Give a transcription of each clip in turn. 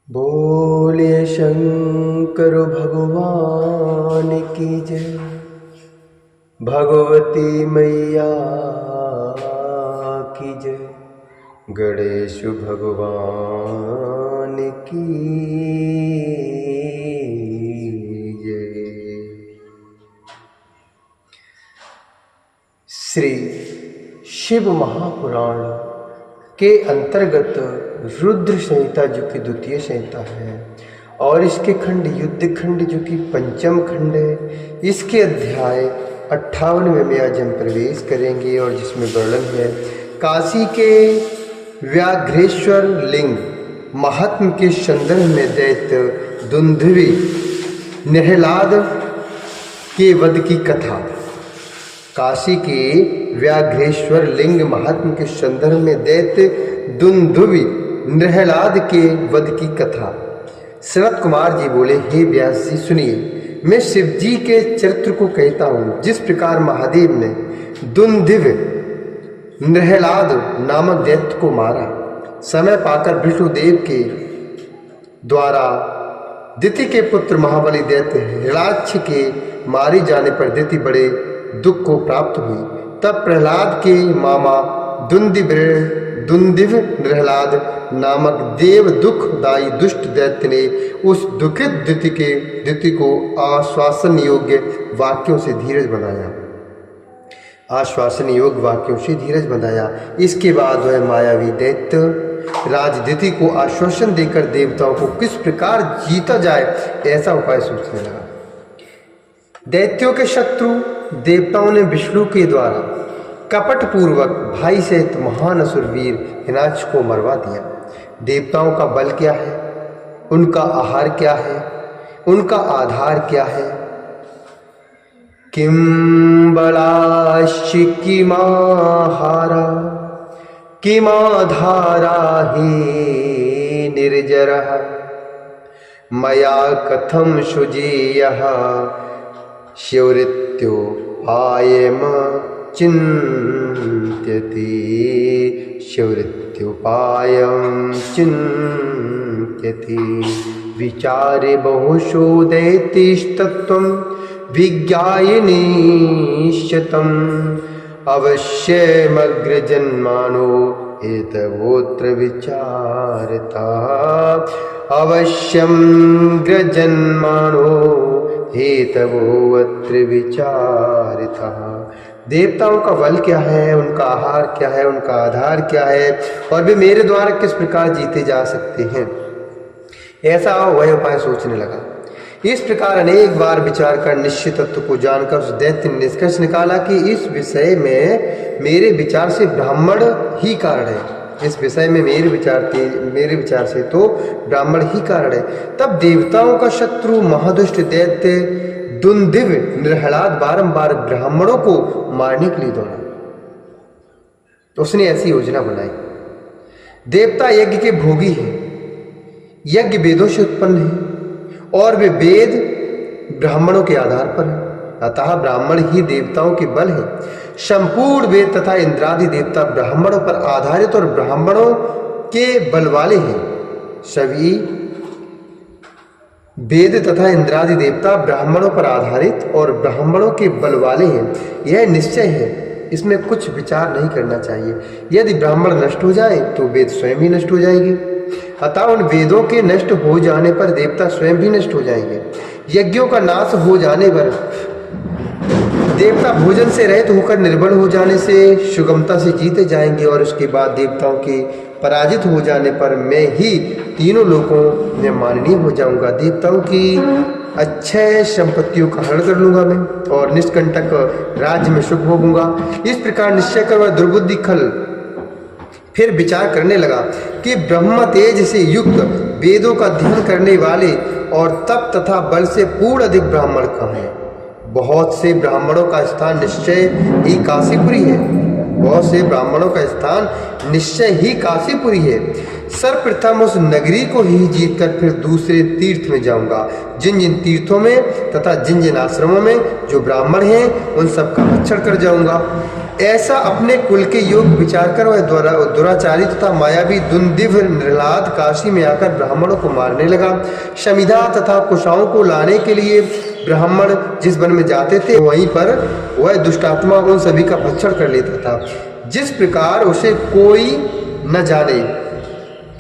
बोलिए शंकर भगवान की जय। भगवती मैया की जय। गणेश भगवान की जय। श्री शिव महापुराण के अंतर्गत रुद्र संहिता जो कि द्वितीय संहिता है और इसके खंड युद्ध खंड जो कि पंचम खंड है, इसके अध्याय 58 में आज हम प्रवेश करेंगे और जिसमें वर्णन है काशी के व्याघ्रेश्वर लिंग महात्म के संदर्भ में दैत्य दुंदुभि निहलाद के वध की कथा। काशी के व्याघ्रेश्वर लिंग महात्म के संदर्भ में दैत्य दुंदुभि निहलाद के वध की कथा। सनत कुमार जी बोले, हे व्यास जी सुनिए, मैं शिव जी के चरित्र को कहता हूँ। जिस प्रकार महादेव ने दुंदुभि निहलाद नामक दैत्य को मारा, समय पाकर विष्णुदेव के द्वारा दिति के पुत्र महाबली दैत्य हिरण्याक्ष के मारे जाने पर दिति बड़े दुख को प्राप्त हुई। तब प्रहलाद के मामा दुंदुभि निहलाद नामक देव दुखदायी दुष्ट दैत्य ने उस दुखित दिति को आश्वासन योग्य वाक्यों से धीरज बनाया। इसके बाद वह मायावी दैत्य राज दिति को आश्वासन देकर देवताओं को किस प्रकार जीता जाए ऐसा उपाय सोचने लगा। दैत्यों के शत्रु देवताओं ने विष्णु के द्वारा कपट पूर्वक भाई सहित महान असुरवीर हिरण्याक्ष को मरवा दिया। देवताओं का बल क्या है, उनका आहार क्या है, उनका आधार क्या है। किम बलाश्च किमाहारा किमाधारा हि निर्जरः मया कथम शुजेयः शिवृत्योपायम चिन्त्यति विचारे बहुशो दैत्यस्तत्त्वं विज्ञायनीशतम् अवश्यमग्रजन्मानो एतवोऽत्र विचारता। हेतवोऽत्र विचारितः। देवताओं का बल क्या है, उनका आहार क्या है, उनका आधार क्या है और वे मेरे द्वारा किस प्रकार जीते जा सकते हैं, ऐसा वह उपाय सोचने लगा। इस प्रकार अनेक बार विचार कर निश्चित तत्व को जानकर उस दैत्य ने निष्कर्ष निकाला कि इस विषय में मेरे विचार से ब्राह्मण ही कारण है। इस विषय में मेरे विचार से तो ब्राह्मण ही कारण है। तब देवताओं का शत्रु महादुष्ट दैत्य दुंदुभि निहलाद बारंबार ब्राह्मणों को मारने के लिए दौड़ा। तो उसने ऐसी योजना बनाई। देवता यज्ञ के भोगी हैं, यज्ञ वेदों से उत्पन्न है और वे वेद ब्राह्मणों के आधार पर है, अतः ब्राह्मण ही देवताओं के बल है। संपूर्ण वेद तथा इंद्रादि देवता ब्राह्मणों पर आधारित और ब्राह्मणों के बल वाले हैं। सभी वेद तथा इंद्रादि देवता ब्राह्मणों पर आधारित और ब्राह्मणों के बल वाले हैं, यह निश्चय है। इसमें कुछ विचार नहीं करना चाहिए। यदि ब्राह्मण नष्ट हो जाए तो वेद स्वयं ही नष्ट हो जाएंगे, अतः उन वेदों के नष्ट हो जाने पर देवता स्वयं भी नष्ट हो जाएंगे। यज्ञों का नाश हो जाने पर देवता भोजन से रहित होकर निर्बल हो जाने से सुगमता से जीते जाएंगे और उसके बाद देवताओं के पराजित हो जाने पर मैं ही तीनों लोकों में माननीय हो जाऊंगा। देवताओं की अच्छे संपत्तियों का हरण कर लूंगा मैं और निष्कंटक राज्य में सुख भोगूंगा। इस प्रकार निश्चय कर वह दुर्बुद्धि खल फिर विचार करने लगा कि ब्रह्म तेज से युक्त वेदों का अध्ययन करने वाले और तप तथा बल से पूर्ण अधिक ब्राह्मण कहाँ हैं। बहुत से ब्राह्मणों का स्थान निश्चय ही काशीपुरी है। सर्वप्रथम उस नगरी को ही जीतकर फिर दूसरे तीर्थ में जाऊंगा। जिन जिन तीर्थों में तथा जिन जिन आश्रमों में जो ब्राह्मण हैं उन सब का भक्षण कर जाऊंगा। ऐसा अपने कुल के योग विचार कर वह दुराचारी तथा मायावी दुंदिभ निर्हलाद काशी में आकर ब्राह्मणों को मारने लगा। शमिधा तथा कुशाओं को लाने के लिए ब्राह्मण जिस वन में जाते थे वहीं पर वह दुष्टात्मा उन सभी का भक्षण कर लेता था, जिस प्रकार उसे कोई न जाने।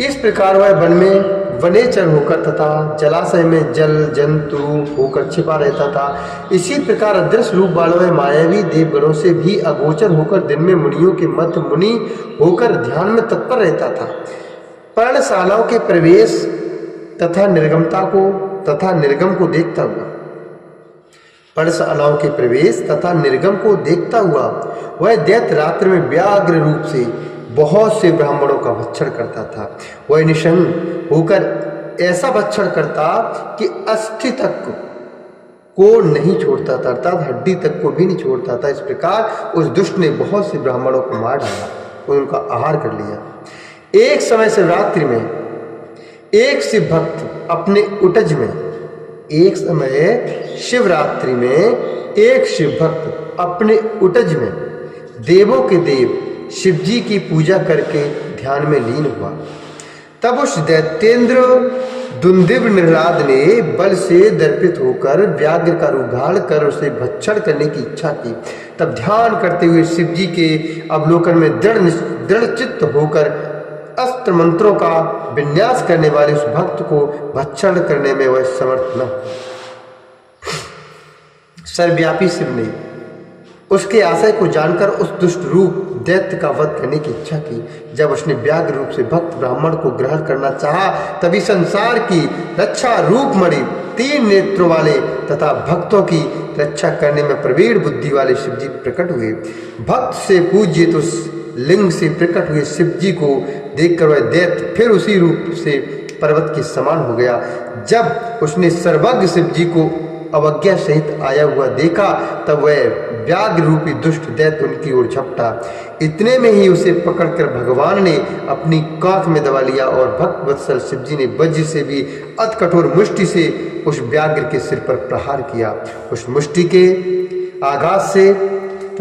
इस प्रकार वह वन में वनेचर होकर तथा जलाशय में जल जंतु होकर छिपा रहता था। इसी प्रकार अदृश्य रूप वाला वह मायावी देवगणों से भी अगोचर होकर दिन में मुनियों के मध्य मुनि होकर ध्यान में तत्पर रहता था। पर्णशालाओं के प्रवेश तथा निर्गम को देखता हुआ पर्णशालाओं के प्रवेश तथा निर्गम को देखता हुआ वह दैत्य रात्रि में व्याघ्र रूप से बहुत से ब्राह्मणों का भक्षण करता था। वह निशंक होकर ऐसा भक्षण करता कि अस्थि तक को नहीं छोड़ता था, अर्थात हड्डी तक को भी नहीं छोड़ता था। इस प्रकार उस दुष्ट ने बहुत से ब्राह्मणों को मार डाला और उनका आहार कर लिया। एक समय शिवरात्रि में एक शिव भक्त अपने उटज में देवों के देव शिव जी की पूजा करके ध्यान में लीन हुआ। तब उस दैत्येंद्र दुंदिभ निर्हलाद ने बल से दर्पित होकर व्याघ्र का रूप धारण कर उसे भक्षण करने की इच्छा की। तब ध्यान करते हुए शिव जी के अवलोकन में दृढ़ चित्त होकर अस्त्र मंत्रों का विन्यास करने वाले उस भक्त को भक्षण करने में वह समर्थ न। सर्वव्यापी शिव ने उसके आशय को जानकर उस दुष्ट रूप दैत्य का वध करने की इच्छा की। जब उसने व्याघ्र रूप से भक्त ब्राह्मण को ग्रहण करना चाहा, तभी संसार की रक्षा रूप मणि 3 नेत्रों वाले तथा भक्तों की रक्षा करने में प्रवीण बुद्धि वाले शिवजी प्रकट हुए। भक्त से पूज्य उस लिंग से प्रकट हुए शिवजी को देखकर वह दैत्य फिर उसी रूप से पर्वत के समान हो गया। जब उसने सर्वज्ञ शिवजी को अवज्ञा सहित आया हुआ देखा, तब वह व्याघ्र रूपी दुष्ट दैत्य उनकी ओर झपटा। इतने में ही उसे पकड़कर भगवान ने अपनी कांख में दबा लिया और भक्त वत्सल शिवजी ने वज्र से भी अति कठोर मुष्टि से उस व्याघ्र के सिर पर प्रहार किया। उस मुष्टि के आघात से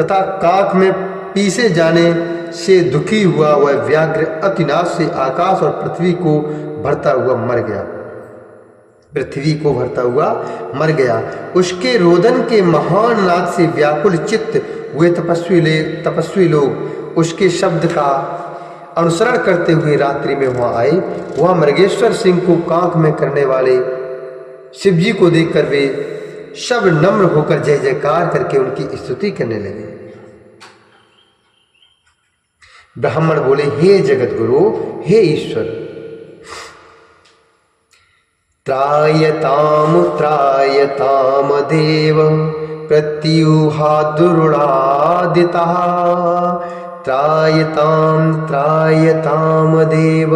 तथा कांख में पीसे जाने से दुखी हुआ वह व्याघ्र अतिनाश से आकाश और पृथ्वी को भरता हुआ मर गया। उसके रोदन के महान नाद से व्याकुल चित्त हुए तपस्वी लोग उसके शब्द का अनुसरण करते हुए रात्रि में वहां आए। वहां मृगेश्वर सिंह को कांख में करने वाले शिवजी को देखकर वे सब नम्र होकर जय जयकार करके उनकी स्तुति करने लगे। ब्राह्मण बोले, हे जगत गुरु, हे ईश्वर, त्रायताम देव प्रत्युहादुरुणादितः। त्रायताम देव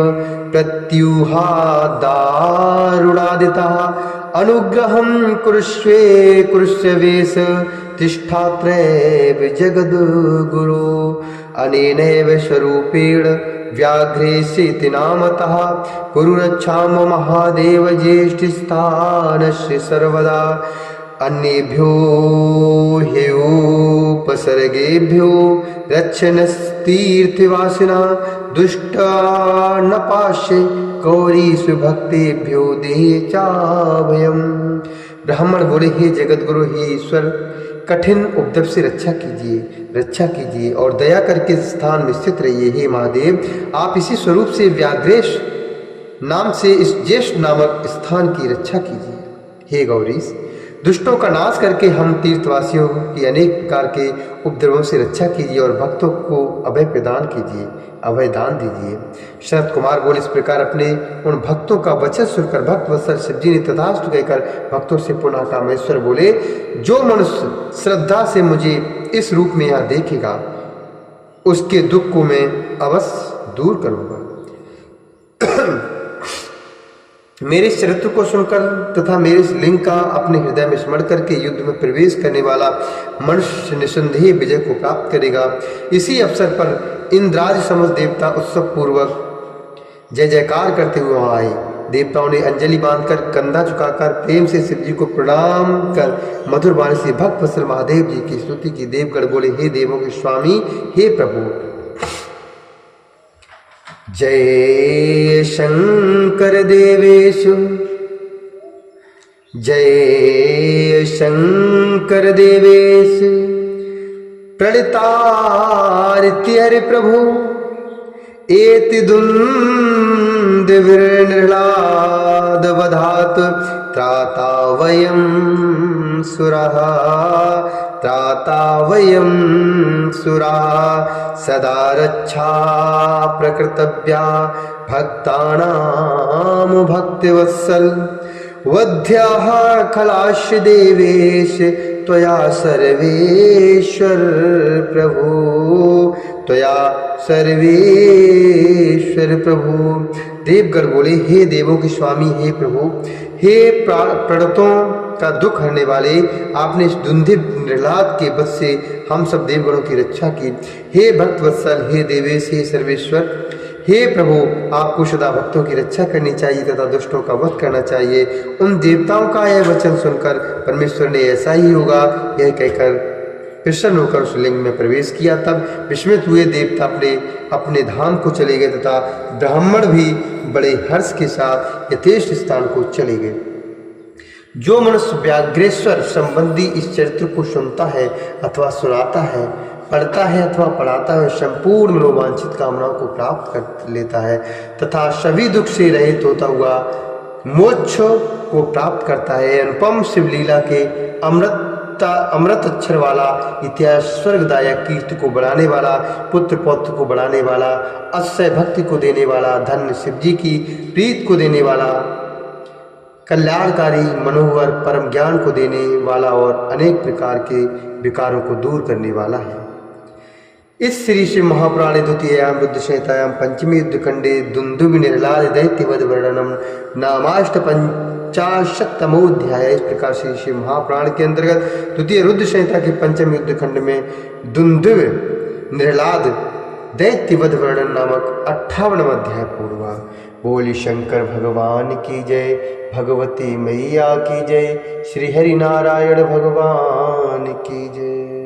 प्रत्युहादारुणादितः। अनुग्रहं कुरुष्व वेश तिष्ठात्रैव जगद्गुरु। अनेनैव स्वरूपेण व्याघ्रेसेति नामतः। कुरुरक्षां महादेव ज्येष्ठस्थानस्य सर्वदा। अन्येभ्यो ह्योपसर्गेभ्यो रक्षणस्तीर्थवासिनः। दुष्टानपाश्य गौरीषु भक्तेभ्यो देहि चाभयम्। ब्राह्मण बोले, हे जगतगुरु, हे ईश्वर, कठिन उपद्रव से रक्षा कीजिए और दया करके स्थान में स्थित रहिए। हे महादेव, आप इसी स्वरूप से व्याघ्रेश नाम से इस ज्येष्ठ नामक स्थान की रक्षा कीजिए। हे गौरीश, दुष्टों का नाश करके हम तीर्थवासियों की अनेक प्रकार के उपद्रवों से रक्षा कीजिए और भक्तों को अभय दान दीजिए। शरद कुमार बोले, इस प्रकार अपने उन भक्तों का वचन सुनकर भक्त वत्सल शिवजी ने तथास्तु कहकर भक्तों से पुनः कामेश्वर बोले, जो मनुष्य श्रद्धा से मुझे इस रूप में यहाँ देखेगा उसके दुख को मैं अवश्य दूर करूँगा। मेरे चरित्र को सुनकर तथा मेरे लिंग का अपने हृदय में स्मरण करके युद्ध में प्रवेश करने वाला मनुष्य निसंदेह विजय को प्राप्त करेगा। इसी अवसर पर इंद्रादि समस्त देवता उत्सव पूर्वक जय जयकार करते हुए वहां आए। देवताओं ने अंजलि बांधकर कंधा झुकाकर प्रेम से शिव जी को प्रणाम कर मधुर वाणी से भक्त वत्सल महादेव जी की स्तुति की। देवगण बोले, हे देवों के स्वामी, हे प्रभु। जय शंकर देवेशु, जय शंकर देवेश, प्रणितारिति हरि प्रभु, एति दुन्दुभिर्निह्लाद वधात त्राता वयं सुरः, त्राता वयं सुरः, सदा रक्षा प्रकृतव्या भक्तानां भक्तिवत्सल, वध्याः खलास्य देवेश त्वया सर्वेश्वर प्रभु, त्वया सर्वेश्वर प्रभु। देवगण बोले, हे देवों के स्वामी, हे प्रभु, हे प्रणतों का दुख हरने वाले, आपने इस धुंधे प्रहलाद के वध से हम सब देवगणों की रक्षा की। हे भक्तवत्सल, हे देवेश, हे सर्वेश्वर, हे प्रभु, आपको सदा भक्तों की रक्षा करनी चाहिए तथा दुष्टों का वध करना चाहिए। उन देवताओं का यह वचन सुनकर परमेश्वर ने ऐसा ही होगा यह कहकर प्रसन्न होकर उस लिंग में प्रवेश किया। तब विस्मित हुए देवता अपने धाम को चले गए तथा ब्राह्मण भी बड़े हर्ष के साथ यथेष्ट स्थान को चले गए। जो मनुष्य व्याघ्रेश्वर संबंधी इस चरित्र को सुनता है अथवा सुनाता है, पढ़ता है अथवा पढ़ाता है, संपूर्ण मनोवांछित कामनाओं को प्राप्त कर लेता है तथा सभी दुख से रहित होता हुआ मोक्ष को प्राप्त करता है। अनुपम शिवलीला के अमृत अक्षर वाला इतिहास, स्वर्गदायक कीर्ति को बढ़ाने वाला, पुत्र पौत्र को बढ़ाने वाला, अक्षय भक्ति को देने वाला, धन्य शिव जी की प्रीत को देने वाला, कल्याणकारी, मनोहर, परम ज्ञान को देने वाला और अनेक प्रकार के विकारों को दूर करने वाला है। इस श्री शिव महापुराणे द्वितीयायां रुद्र संहितायां पंचमी युद्धखंडे दुंदुभि निर्ह्लाद दैत्यवध वर्णनम नामाष्टपंचाशत्तमोऽध्याय। इस प्रकार श्री शिव महापुराण के अंतर्गत द्वितीय रुद्र संहिता के पंचम युद्धखंड में दुंदुभि निर्ह्लाद दैत्यवध वर्णन नामक 58वां अध्याय पूर्ण हुआ। बोली शंकर भगवान की जय, भगवती मैया की जय, श्री हरि नारायण भगवान की जय।